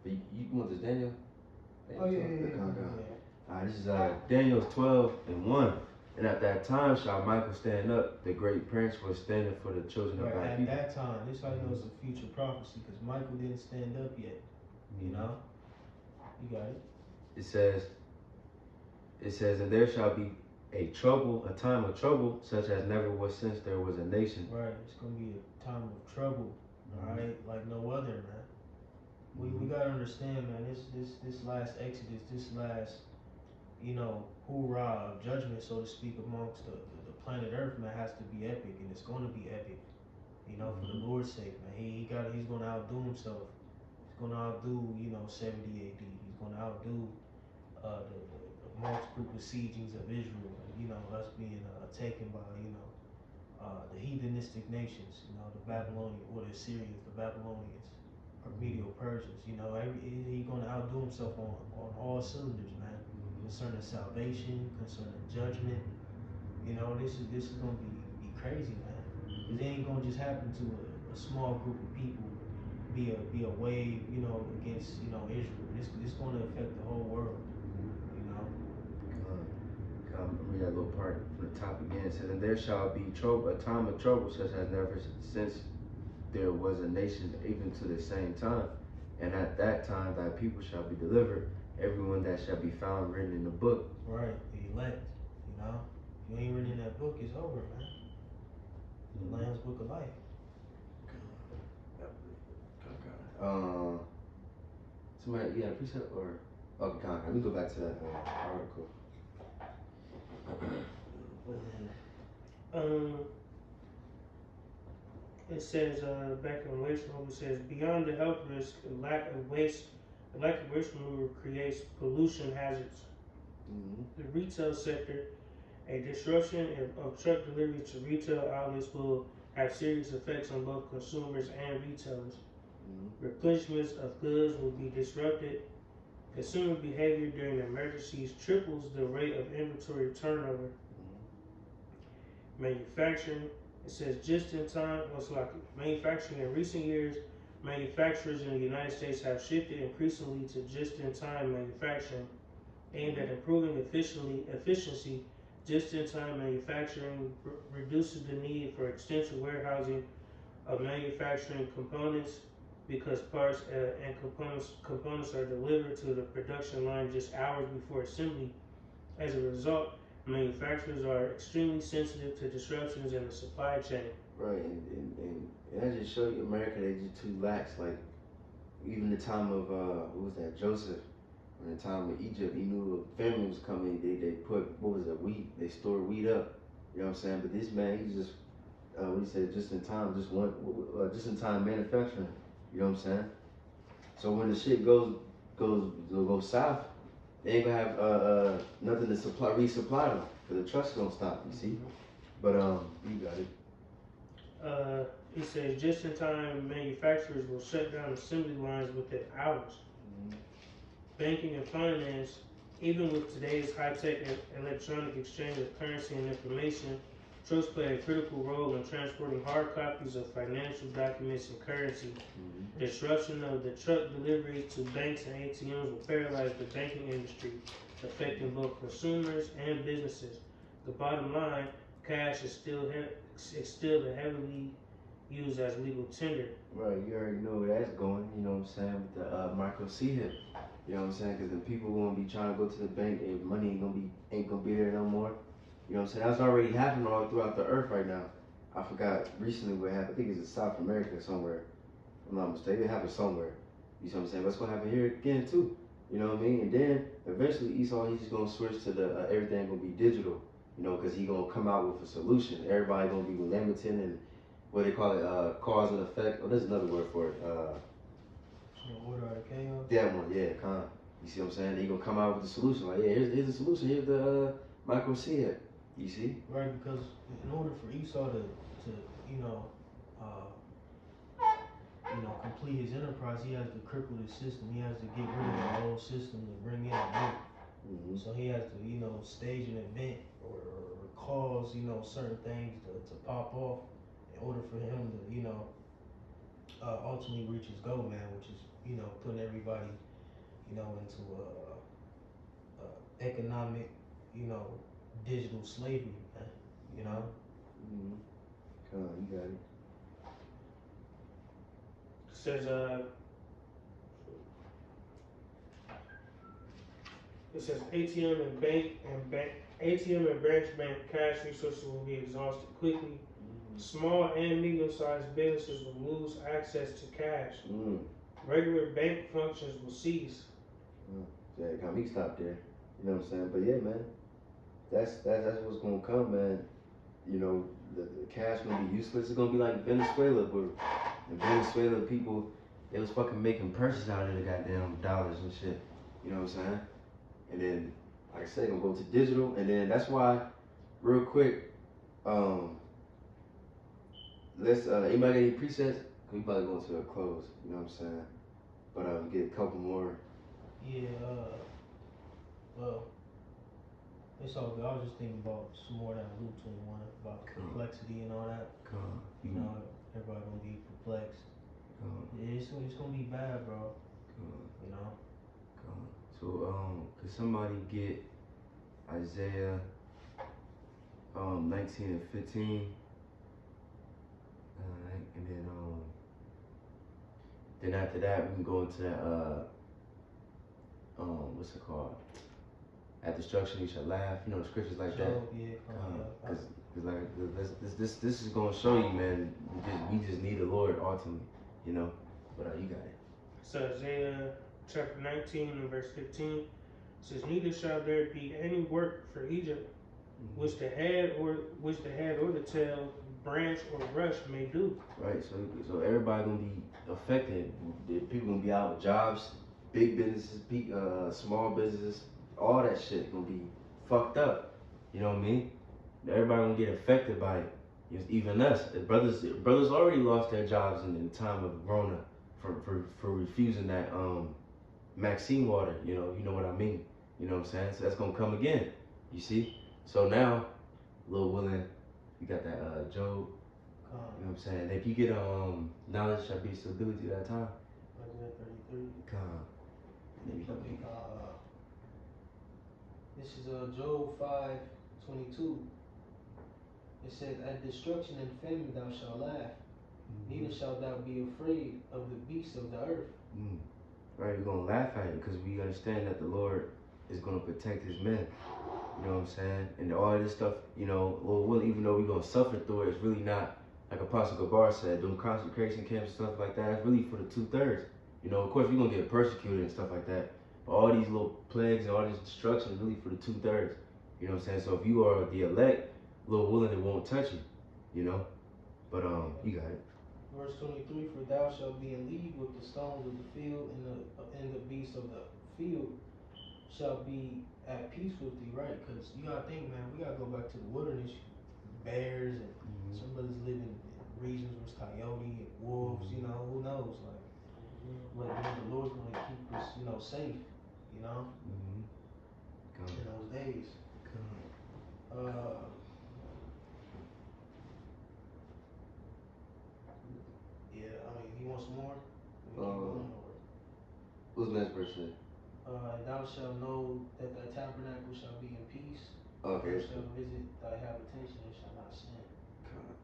But you want this Daniel? Oh yeah. Alright, this is Daniel 12:1. And at that time shall Michael stand up, the great prince was standing for the children of thy people. At that time, this is how you know it's a future prophecy, because Michael didn't stand up yet. You know? You got it. It says, and there shall be a time of trouble, such as never was since there was a nation. Right, it's gonna be a time of trouble, alright, like no other, man. We gotta understand, man, this last Exodus, this last, you know, hoorah of judgment, so to speak, amongst the planet Earth, man, has to be epic, and it's gonna be epic, you know, for the Lord's sake, man. He's gonna outdo himself. He's gonna outdo, you know, 70 AD. He's gonna outdo the multiple besiegings of Israel, and, you know, us being taken by, you know, the heathenistic nations, you know, the Babylonians, or the Assyrians, the Babylonians, or Medo-Persians, you know, he's gonna outdo himself on all cylinders, man. Concerning salvation, concerning judgment, you know, this is gonna be crazy, man. It ain't gonna just happen to a small group of people, be a wave, you know, against, you know, Israel. This gonna affect the whole world, you know. Read that little part from the top again. It says, and there shall be trouble, a time of trouble such as never since there was a nation, even to the same time. And at that time thy people shall be delivered, everyone that shall be found written in the book. Right, the elect, you know. If you ain't written in that book, it's over, man. The Lamb's Book of Life. Somebody, you got a precept or? Okay, let me go back to that article. It says back in waste removal, it says beyond the health risk, the lack of waste removal creates pollution hazards. The retail sector, a disruption of truck delivery to retail outlets will have serious effects on both consumers and retailers. Replenishments of goods will be disrupted. Consumer behavior during emergencies triples the rate of inventory turnover. Manufacturing, it says just in time, most likely. Manufacturing in recent years, manufacturers in the United States have shifted increasingly to just in time manufacturing, aimed at improving efficiency. Just in time manufacturing reduces the need for extensive warehousing of manufacturing components, because parts and components are delivered to the production line just hours before assembly. As a result, manufacturers are extremely sensitive to disruptions in the supply chain. Right, and that just show you America, they just too lax. Like, even the time of, what was that, Joseph, in the time of Egypt, he knew a famine was coming, they put, what was it, wheat, they stored wheat up, you know what I'm saying? But this man, he's just, what he said, just in time, just in time manufacturing, you know what I'm saying? So when the shit goes south, they ain't gonna have nothing to resupply them, because the truck's gonna stop, you see? But, you got it. It says just-in-time manufacturers will shut down assembly lines within hours. Banking and finance, even with today's high-tech electronic exchange of currency and information, trucks play a critical role in transporting hard copies of financial documents and currency. Disruption of the truck deliveries to banks and ATMs will paralyze the banking industry, affecting both consumers and businesses. The bottom line, cash is still heavily used as legal tender. Right, you already know where that's going, you know what I'm saying, with the micro C-hip. You know what I'm saying? Because the people gonna be trying to go to the bank and money ain't gonna be there no more. You know what I'm saying? That's already happening all throughout the earth right now. I forgot recently what happened. I think it's in South America somewhere. If I'm not mistaken. It happened somewhere. You see what I'm saying? What's gonna happen here again too? You know what I mean? And then eventually Esau, he's just gonna switch to the everything gonna be digital. You know, because he gonna come out with a solution. Everybody gonna be limited and what they call it, cause and effect. Oh, there's another word for it. Order out of chaos. That one, yeah, kind of. You see what I'm saying? They gonna come out with a solution. Like, yeah, here's the solution. Here's the micro C-hip. You see? Right, because in order for Esau to complete his enterprise, he has to cripple his system. He has to get rid of the old system to bring in a new. So he has to, stage an event or cause, certain things to pop off in order for him to, ultimately reach his goal, man, which is, putting everybody, into economic, digital slavery, man, Come on, you got it. It says ATM and branch bank cash resources will be exhausted quickly. Small and medium-sized businesses will lose access to cash. Regular bank functions will cease. Yeah, got me stopped there. You know what I'm saying? But yeah, man, that's what's gonna come, man. The cash gonna be useless. It's gonna be like Venezuela, where in Venezuela people, they was fucking making purses out of the goddamn dollars and shit. You know what I'm saying? And then, like I said, gonna go to digital, and then that's why, real quick, let's anybody got any presets? We about to go into a close. You know what I'm saying? But get a couple more. Yeah. Well, it's all good. I was just thinking about some more of that Luke 21 about complexity and all that. Everybody gonna be perplexed. Yeah, it's gonna be bad, bro. So, could somebody get Isaiah 19 and 15? Alright, and then after that we can go into that what's it called? At destruction you shall laugh. The scriptures like that. Cause like this is gonna show you, man. We just need the Lord ultimately, But you got it. So Isaiah chapter 19 and verse 15 says, "Neither shall there be any work for Egypt, which the head or the tail, branch or rush may do." Right. So everybody gonna be affected. People gonna be out of jobs. Big businesses, small businesses, all that shit gonna be fucked up. You know what I mean? Everybody gonna get affected by it. Even us. The brothers already lost their jobs in the time of Rona for refusing that Maxine water. You know what I mean? You know what I'm saying? So that's gonna come again. You see? So now, Lil Willin, you got that Job. You know what I'm saying? If you get knowledge shall be stability at that time. Isaiah 33. This is Job 5:22. It says, "At destruction and famine thou shalt laugh, Neither shalt thou be afraid of the beasts of the earth. Right, we're gonna laugh at it because we understand that the Lord is gonna protect His men. You know what I'm saying? And all this stuff, you know, well, even though we're gonna suffer through it, it's really not like Apostle Gabar said, doing consecration camps and stuff like that. It's really for the 2/3. You know, of course we're gonna get persecuted and stuff like that. But all these little plagues and all this destruction is really for the 2/3. You know what I'm saying? So if you are the elect, Lord willing, it won't touch you. You know? But you got it. Verse 23, for thou shalt be in league with the stones of the field, and the beasts of the field shall be at peace with thee, right? Because you gotta think, man, we gotta go back to the wilderness. Bears and some brothers live in regions where it's coyote and wolves, you know, who knows? Like, but the Lord's gonna keep us, you know, safe, you know, in those days. Yeah, I mean, you want some more? What's the next verse say? Thou shalt know that thy tabernacle shall be in peace. Okay. Thou shalt visit thy habitation and shall not sin.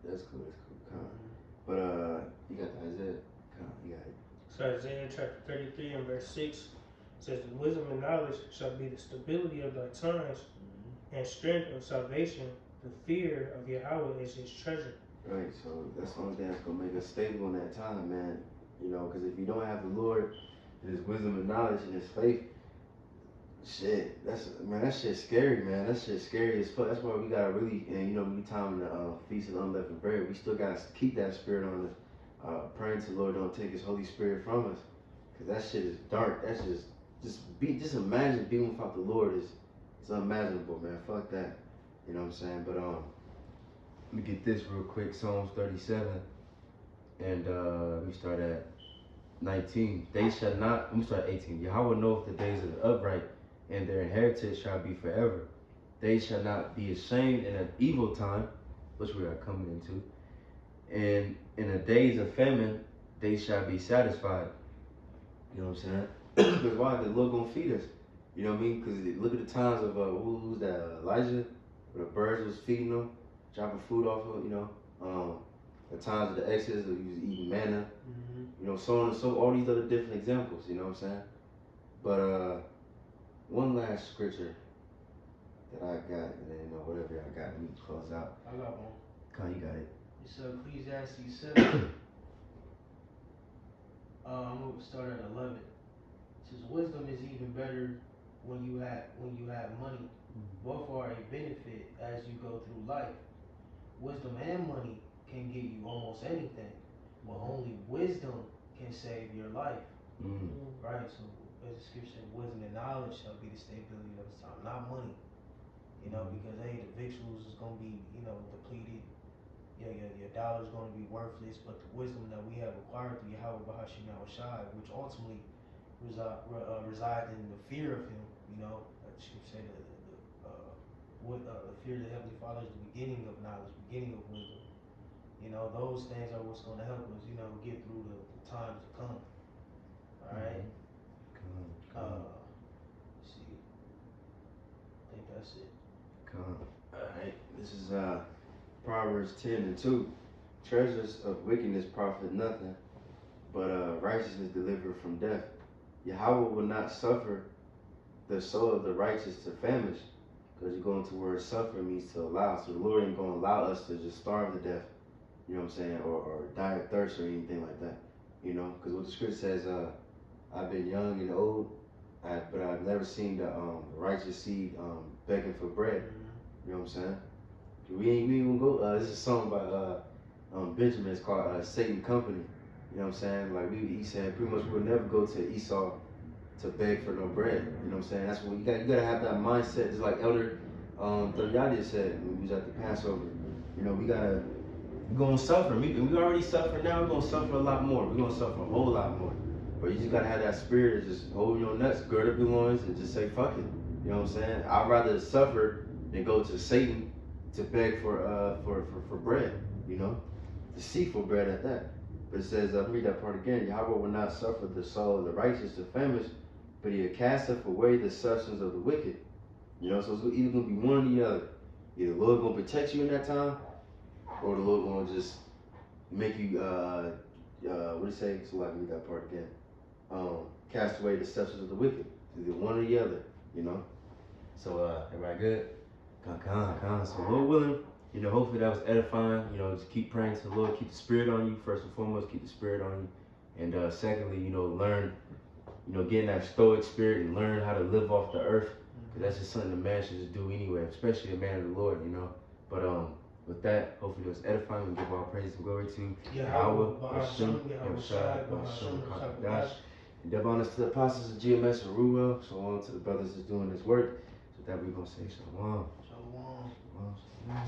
That's cool. But you got the Isaiah. You got it. So Isaiah chapter 33 and verse 6 says, the wisdom and knowledge shall be the stability of thy times, and strength of salvation. The fear of Yahweh is his treasure. Right, so that's the only thing that's going to make us stable in that time, man. You know, because if you don't have the Lord and his wisdom and knowledge and his faith, shit, that shit's scary, man. That shit's scary as fuck. That's why we got to really, and you know, we time in the Feast of Unleavened Bread, we still got to keep that spirit on us, praying to the Lord don't take his Holy Spirit from us. Because that shit is dark. That's just imagine being without the Lord it's unimaginable, man. Fuck that. You know what I'm saying? But let me get this real quick. Psalms 37, and let me start at 19. They shall not. Let me start at 18. Yahweh knoweth the days of the upright, and their inheritance shall be forever. They shall not be ashamed in an evil time, which we are coming into. And in the days of famine, they shall be satisfied. You know what I'm saying? Because why? The Lord gonna feed us. You know what I mean? Because look at the times of who's that? Elijah, where the birds was feeding them, dropping food off of, you know. The times of the Exodus, he was eating manna. You know, so on and so, all these other different examples. You know what I'm saying? But one last scripture that I got, and then whatever I got, we close out. I got one. Come on, you got it. It's Ecclesiastes 7. I'm gonna start at 11. It says, wisdom is even better when you have money. Both are a benefit as you go through life. Wisdom and money can get you almost anything, but only wisdom can save your life. Right? So as the scripture said, wisdom and knowledge shall be the stability of the time, not money. You know, because hey, the victuals is gonna be, you know, depleted. Your dollar's gonna be worthless, but the wisdom that we have acquired through Yahweh Bahashim Yahushai, which ultimately resides in the fear of him, you know, like the scripture said, the fear of the Heavenly Father is the beginning of knowledge, beginning of wisdom. You know, those things are what's going to help us, you know, get through the times to come. All right? Let's see. I think that's it. All right. This is Proverbs 10 and 2. Treasures of wickedness profit nothing, but righteousness deliver from death. Yahweh will not suffer the soul of the righteous to famish. Because you're going to where suffer means to allow. So the Lord ain't going to allow us to just starve to death. You know what I'm saying? Or die of thirst or anything like that. You know? Because what the scripture says, I've been young and old, but I've never seen the righteous seed begging for bread. You know what I'm saying? We ain't even go. This is a song by Benjamin. It's called Satan Company. You know what I'm saying? Like he said, pretty much we would never go to Esau to beg for no bread. You know what I'm saying? That's what you gotta have that mindset. Just like Elder Thuriadi said when we was at the Passover. You know, we're gonna suffer. We already suffer now. We're gonna suffer a lot more. We're gonna suffer a whole lot more. But you just gotta have that spirit of just hold your nuts, gird up your loins, and just say fuck it. You know what I'm saying? I'd rather suffer than go to Satan to beg for bread. You know, to seek for bread at that. But it says, read that part again. Yahweh will not suffer the soul of the righteous to famish, but he casteth away the substance of the wicked. You know, so it's either going to be one or the other. Either the Lord going to protect you in that time, or the Lord going to just make you what do you say? So I can read that part again. Cast away the steps of the wicked, either one or the other, you know. So everybody good? Con. So Lord willing, you know, hopefully that was edifying. You know, just keep praying to the Lord, keep the Spirit on you. First and foremost, keep the Spirit on you, and secondly, you know, learn, you know, getting that stoic spirit and learn how to live off the earth. Cause that's just something a man should just do anyway, especially a man of the Lord, you know. But with that, hopefully it was edifying. We give all praise and glory to Yahweh, Hashem, Yahushua, Hashem, Hakadash. And double honors to the apostles of GMS and Ruel. So on to the brothers that's doing this work. So that we're gonna say shalom. Shalom. Shalom.